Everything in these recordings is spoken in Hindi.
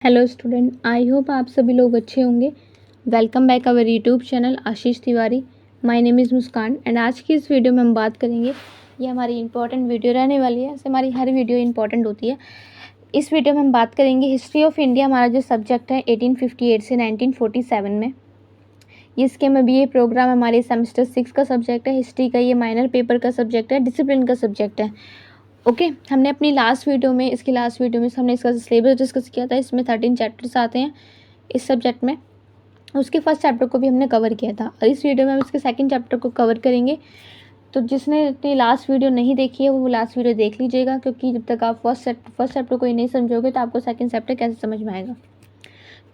हेलो स्टूडेंट, आई होप आप सभी लोग अच्छे होंगे। Welcome back our YouTube channel Ashish Tiwari. My name is Muskan and आज की इस वीडियो में हम बात करेंगे, ये हमारी इंपॉर्टेंट वीडियो रहने वाली है। ऐसे हमारी हर वीडियो इंपॉर्टेंट होती है। इस वीडियो में हम बात करेंगे हिस्ट्री ऑफ इंडिया। हमारा जो सब्जेक्ट है 1858 से 1947 में, इसके में भी ये प्रोग्राम हमारे सेमेस्टर 6 का सब्जेक्ट है। हिस्ट्री का ये माइनर पेपर का सब्जेक्ट है, डिसिप्लिन का सब्जेक्ट है। ओके हमने अपनी लास्ट वीडियो में हमने इसका सिलेबस डिस्कस किया था। इसमें 13 चैप्टर्स आते हैं इस सब्जेक्ट में। उसके फर्स्ट चैप्टर को भी हमने कवर किया था और इस वीडियो में हम इसके सेकंड चैप्टर को कवर करेंगे। तो जिसने अपनी लास्ट वीडियो नहीं देखी है वो लास्ट वीडियो देख लीजिएगा, क्योंकि जब तक आप फर्स्ट चैप्टर को ही नहीं समझोगे तो आपको सेकंड चैप्टर कैसे समझ में आएगा।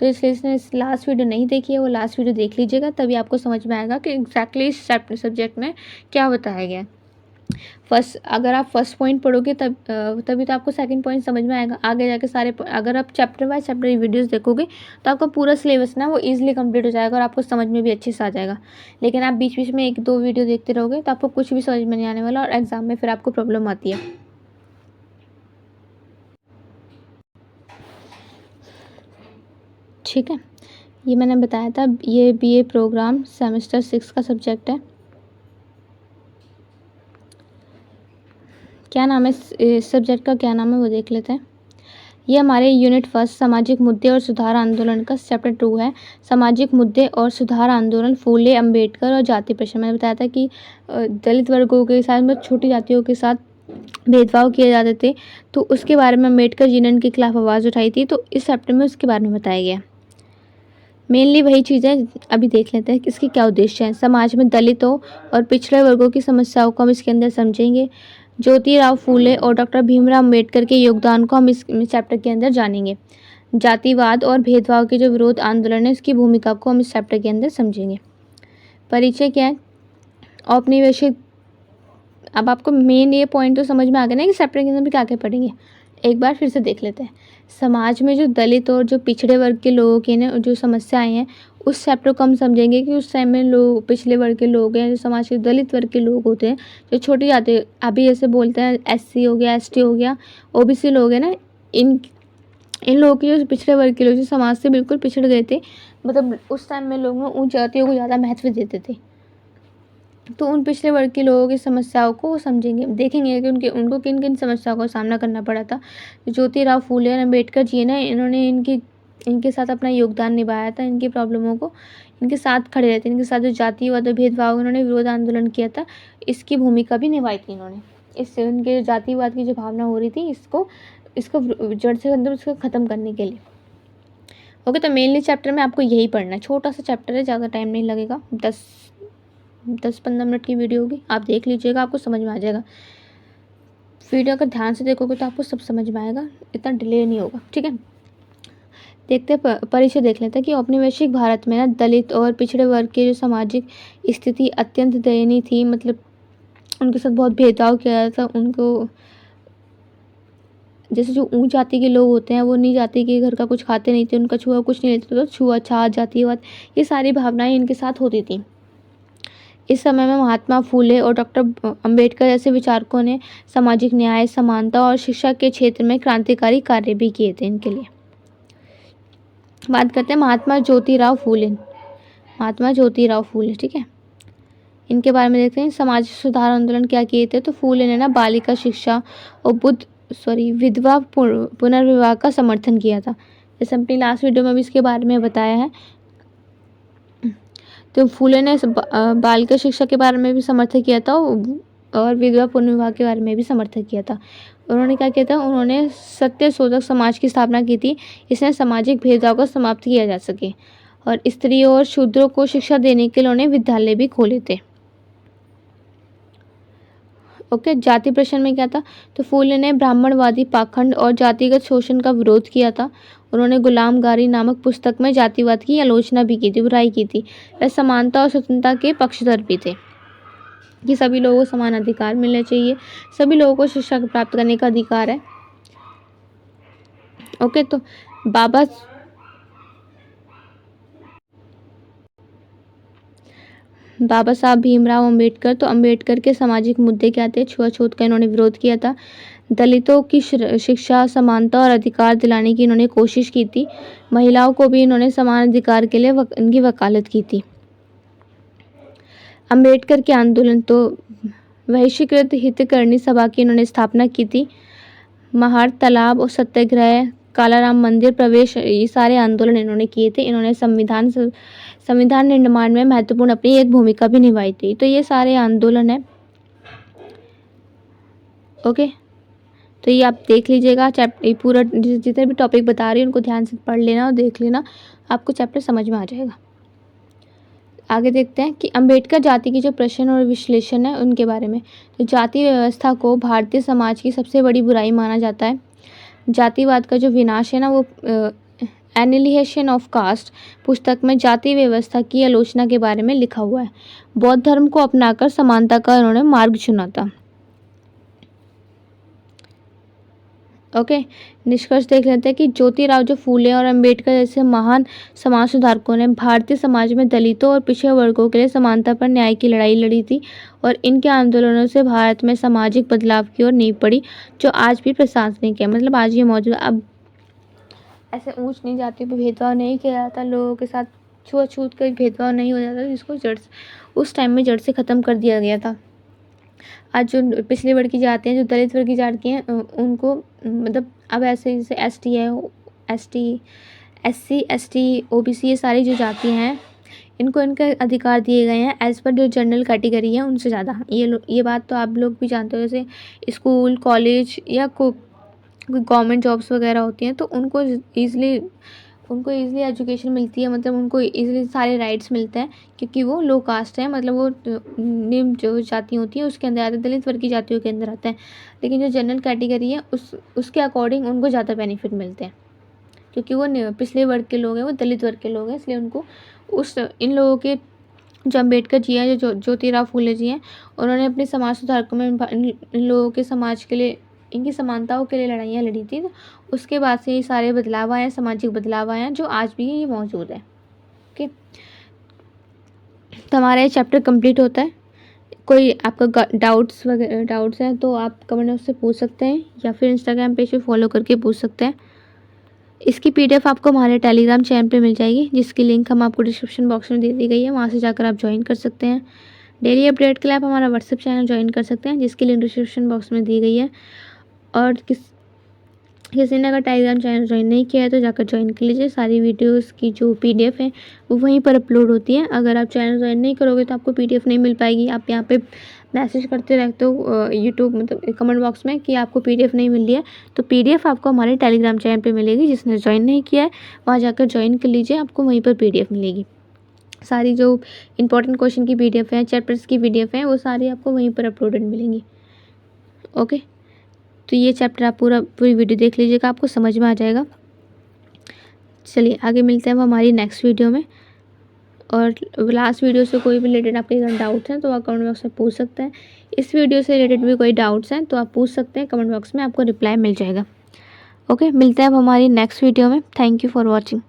तो इसलिए इसने लास्ट वीडियो नहीं देखी है वो लास्ट वीडियो देख लीजिएगा, तभी आपको समझ में आएगा कि एग्जैक्टली इस चैप्टर सब्जेक्ट में क्या बताया गया है। अगर आप फर्स्ट पॉइंट पढ़ोगे तभी तो आपको सेकंड पॉइंट समझ में आएगा। आगे जाके अगर आप चैप्टर बाय चैप्टर वीडियोस देखोगे तो आपका पूरा सिलेबस ना वो इजीली कंप्लीट हो जाएगा और आपको समझ में भी अच्छे से आ जाएगा। लेकिन आप बीच बीच में एक दो वीडियो देखते रहोगे तो आपको कुछ भी समझ में नहीं आने वाला और एग्जाम में फिर आपको प्रॉब्लम आती है। ठीक है, ये मैंने बताया था, ये BA प्रोग्राम सेमेस्टर 6 का सब्जेक्ट है। क्या नाम है इस सब्जेक्ट का, क्या नाम है वो देख लेते हैं। ये हमारे यूनिट फर्स्ट सामाजिक मुद्दे और सुधार आंदोलन का चैप्टर 2 है। सामाजिक मुद्दे और सुधार आंदोलन, फूले, अंबेडकर और जाति प्रश्न। मैंने बताया था कि दलित वर्गों के साथ मतलब छोटी जातियों के साथ भेदभाव किए जाते थे, तो उसके बारे में अम्बेडकर जी ने उनके खिलाफ आवाज़ उठाई थी। तो इस चैप्टर में उसके बारे में बताया गया। मेनली वही चीज़ें अभी देख लेते हैं कि इसके क्या उद्देश्य हैं। समाज में दलितों और पिछड़े वर्गों की समस्याओं को हम इसके अंदर समझेंगे। ज्योतिराव फूले और डॉक्टर भीमराव अम्बेडकर के योगदान को हम इस चैप्टर के अंदर जानेंगे। जातिवाद और भेदभाव के जो विरोध आंदोलन है उसकी भूमिका को हम इस चैप्टर के अंदर समझेंगे। परिचय क्या है, औपनिवेशिक। अब आपको मेन ये पॉइंट तो समझ में आ गया ना कि चैप्टर के अंदर भी क्या क्या पढ़ेंगे। एक बार फिर से देख लेते हैं। समाज में जो दलित और जो पिछड़े वर्ग के लोगों की ना जो समस्याएं हैं, उस चैप्टर को हम समझेंगे कि उस टाइम में लोग पिछले वर्ग के लोग हैं, जो समाज के दलित वर्ग के लोग होते हैं, जो छोटी जाति अभी ऐसे बोलते हैं SC हो गया, ST हो गया, OBC लोग हैं ना, इन लोगों की जो पिछड़े वर्ग के लोग जो समाज से बिल्कुल पिछड़ गए थे, मतलब उस टाइम में लोग उन जातियों को ज़्यादा महत्व देते थे। तो उन पिछड़े वर्ग के लोगों की समस्याओं को समझेंगे, देखेंगे कि उनको किन किन समस्याओं का सामना करना पड़ा था। ज्योतिराव फूले और अम्बेडकर जी ने इन्होंने इनके साथ अपना योगदान निभाया था। इनकी प्रॉब्लमों को इनके साथ खड़े रहते, इनके साथ जो जातिवाद और भेदभाव इन्होंने विरोध आंदोलन किया था, इसकी भूमिका भी निभाई थी इन्होंने। इससे उनके जातिवाद की जो भावना हो रही थी, इसको जड़ से अंदर उसको ख़त्म करने के लिए। ओके, तो मेनली चैप्टर में आपको यही पढ़ना है। छोटा सा चैप्टर है, ज़्यादा टाइम नहीं लगेगा, 10-15 मिनट की वीडियो होगी, आप देख लीजिएगा, आपको समझ में आ जाएगा। वीडियो अगर ध्यान से देखोगे तो आपको सब समझ में आएगा, इतना डिले नहीं होगा। ठीक है, देखते परिचय देख लेते हैं कि औपनिवेशिक भारत में ना दलित और पिछड़े वर्ग की जो सामाजिक स्थिति अत्यंत दयनीय थी। मतलब उनके साथ बहुत भेदभाव किया जाता था। उनको जैसे जो ऊंच जाति के लोग होते हैं वो नीच जाति के घर का कुछ खाते नहीं थे, उनका छुआ कुछ नहीं लेते थे। तो छुआछात, जातिवाद, ये सारी भावनाएं इनके साथ होती थी। इस समय में महात्मा फूले और डॉक्टर अंबेडकर जैसे विचारकों ने सामाजिक न्याय, समानता और शिक्षा के क्षेत्र में क्रांतिकारी कार्य भी किए थे इनके लिए। बात करते हैं महात्मा ज्योतिराव फूले। ठीक है, इनके बारे में देखते हैं। समाज सुधार आंदोलन क्या किए थे, तो फूले ने ना बालिका शिक्षा और विधवा पुनर्विवाह का समर्थन किया था। जैसे अपनी लास्ट वीडियो में भी इसके बारे में बताया है। तो फूले ने बालिका शिक्षा के बारे में भी समर्थन किया था और विधवा पुनर्विवाह के बारे में भी समर्थन किया था। उन्होंने क्या किया था, उन्होंने सत्यशोधक समाज की स्थापना की थी। इसने सामाजिक भेदभाव को समाप्त किया जा सके और स्त्रियों और शूद्रों को शिक्षा देने के लिए उन्होंने विद्यालय भी खोले थे। ओके, जाति प्रश्न में क्या था, तो फूले ने ब्राह्मणवादी पाखंड और जातिगत शोषण का विरोध किया था। उन्होंने गुलामगारी नामक पुस्तक में जातिवाद की आलोचना भी की थी, बुराई की थी। वह समानता और स्वतंत्रता के पक्षधर भी थे कि सभी लोगों को समान अधिकार मिलने चाहिए, सभी लोगों को शिक्षा प्राप्त करने का अधिकार है। ओके, तो बाबा साहब भीमराव अम्बेडकर, तो अम्बेडकर के सामाजिक मुद्दे क्या थे, छुआछूत का इन्होंने विरोध किया था। दलितों की शिक्षा, समानता और अधिकार दिलाने की इन्होंने कोशिश की थी। महिलाओं को भी इन्होंने समान अधिकार के लिए इनकी वकालत की थी। अंबेडकर के आंदोलन तो बहिष्कृत हितकर्णी सभा की इन्होंने स्थापना की थी। महार तालाब और सत्याग्रह, कालाराम मंदिर प्रवेश, ये सारे आंदोलन इन्होंने किए थे। इन्होंने संविधान निर्माण में महत्वपूर्ण अपनी एक भूमिका भी निभाई थी। तो ये सारे आंदोलन है। ओके, तो ये आप देख लीजिएगा। चैप्टर पूरा जितने भी टॉपिक बता रही हूँ उनको ध्यान से पढ़ लेना और देख लेना, आपको चैप्टर समझ में आ जाएगा। आगे देखते हैं कि अंबेडकर जाति की जो प्रश्न और विश्लेषण है उनके बारे में। तो जाति व्यवस्था को भारतीय समाज की सबसे बड़ी बुराई माना जाता है। जातिवाद का जो विनाश है ना, वो एनिहिलेशन ऑफ कास्ट पुस्तक में जाति व्यवस्था की आलोचना के बारे में लिखा हुआ है। बौद्ध धर्म को अपनाकर समानता का उन्होंने मार्ग चुना था। ओके, निष्कर्ष देख लेते हैं कि ज्योतिराव जो फूले और अंबेडकर जैसे महान समाज सुधारकों ने भारतीय समाज में दलितों और पिछड़े वर्गों के लिए समानता पर न्याय की लड़ाई लड़ी थी और इनके आंदोलनों से भारत में सामाजिक बदलाव की ओर नींव पड़ी, जो आज भी प्रशंसनीय है। मतलब आज ये मौजूद। अब ऐसे ऊंच नीच जाति पर भेदभाव नहीं किया जाता, लोगों के साथ छुआछूत का भेदभाव नहीं हो जाता, जिसको उस टाइम में जड़ से ख़त्म कर दिया गया था। आज जो पिछले वर्ग की जाति हैं, जो दलित वर्ग की जाति हैं, उनको मतलब अब ऐसे जैसे ST है, SC ST OBC, ये सारी जो जातियाँ हैं इनको इनके अधिकार दिए गए हैं एज़ पर जो जनरल कैटेगरी है उनसे ज़्यादा। ये बात तो आप लोग भी जानते हो। जैसे स्कूल, कॉलेज या गवर्नमेंट जॉब्स वगैरह होती हैं तो उनको ईज़िली एजुकेशन मिलती है, मतलब उनको ईज़िली सारे राइट्स मिलते हैं क्योंकि वो लो कास्ट है, मतलब वो निम्न जो जाति होती हैं उसके अंदर आते हैं, दलित वर्ग की जातियों के अंदर आते हैं। लेकिन जो जनरल कैटेगरी है उसके अकॉर्डिंग उनको ज़्यादा बेनिफिट मिलते हैं क्योंकि वो पिछले वर्ग के लोग हैं, वो दलित वर्ग के लोग हैं, इसलिए उनको इन लोगों के जो अम्बेडकर जी हैं, जो ज्योतिराव फूले जी हैं, उन्होंने अपने समाज सुधारकों में इन लोगों के समाज के लिए, इनकी समानताओं के लिए लड़ाइयाँ लड़ी थी। तो उसके बाद से ये सारे बदलाव आए हैं, सामाजिक बदलाव आए हैं, जो आज भी ये मौजूद है। ओके, तो हमारा ये चैप्टर कंप्लीट होता है। कोई आपका डाउट्स हैं तो आप कमेंट बॉक्स से पूछ सकते हैं या फिर इंस्टाग्राम पेज पे फॉलो करके पूछ सकते हैं। इसकी PDF आपको हमारे टेलीग्राम चैनल पे मिल जाएगी, जिसकी लिंक हम आपको डिस्क्रिप्शन बॉक्स में दे दी गई है, वहाँ से जाकर आप ज्वाइन कर सकते हैं। डेली अपडेट के लिए आप हमारा व्हाट्सएप चैनल ज्वाइन कर सकते हैं, जिसकी लिंक डिस्क्रिप्शन बॉक्स में दी गई है। और किसी ने अगर टेलीग्राम चैनल ज्वाइन नहीं किया है तो जाकर ज्वाइन कर लीजिए। सारी वीडियोस की जो PDF है वो वहीं पर अपलोड होती है। अगर आप चैनल ज्वाइन नहीं करोगे तो आपको PDF नहीं मिल पाएगी। आप यहाँ पे मैसेज करते रहते हो यूट्यूब मतलब कमेंट बॉक्स में कि आपको PDF नहीं मिल रही है, तो PDF आपको हमारे टेलीग्राम चैनल पर मिलेगी। जिसने ज्वाइन नहीं किया है वहाँ जाकर ज्वाइन कर लीजिए, आपको वहीं पर PDF मिलेगी। सारी जो इंपॉर्टेंट क्वेश्चन की PDF है, चैप्टर्स की PDF है, वो सारी आपको वहीं पर अपलोडेड मिलेंगी। ओके, तो ये चैप्टर आप पूरी वीडियो देख लीजिएगा, आपको समझ में आ जाएगा। चलिए आगे मिलते हैं हमारी नेक्स्ट वीडियो में। और लास्ट वीडियो से कोई भी रिलेटेड आपके अगर डाउट्स हैं तो आप कमेंट बॉक्स में पूछ सकते हैं। इस वीडियो से रिलेटेड भी कोई डाउट्स हैं तो आप पूछ सकते हैं, कमेंट बॉक्स में आपको रिप्लाई मिल जाएगा। ओके, मिलते हैं अब हमारी नेक्स्ट वीडियो में। Thank you for watching.